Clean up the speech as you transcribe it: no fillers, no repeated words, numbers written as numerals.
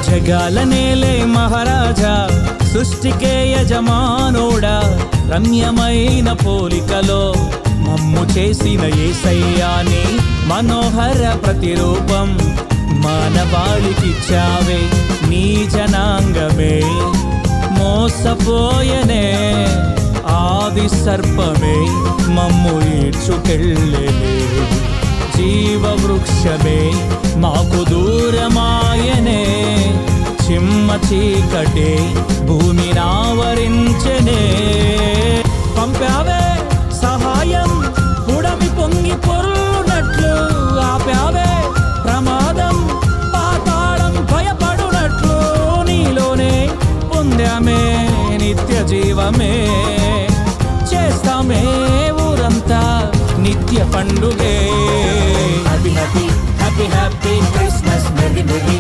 జగాల నేలే మహారాజా సృష్టికే యజమానోడా రమ్యమైన పోలికలో మమ్ము చేసిన యేసయ్యాని మనోహర ప్రతిరూపం మానవాళికిచ్చావే నీ జనాంగమే మోసపోయనే ఆది సర్పమే మమ్ము ఈడ్చుకెళ్ళెనే జీవవృక్షమే మాకు దూరమాయనే చిమ్మ చీకటే భూమినావరించెనే పంపావే సహాయం పుడమి పొంగి పొర్లునట్లు ఆపావే ప్రమాదం పాతాళం భయపడునట్లు నీలోనే పొందామే నిత్య జీవమే చేస్తామే ఊరంతా నిత్య పండుగే happy happy happy happy Christmas merry merry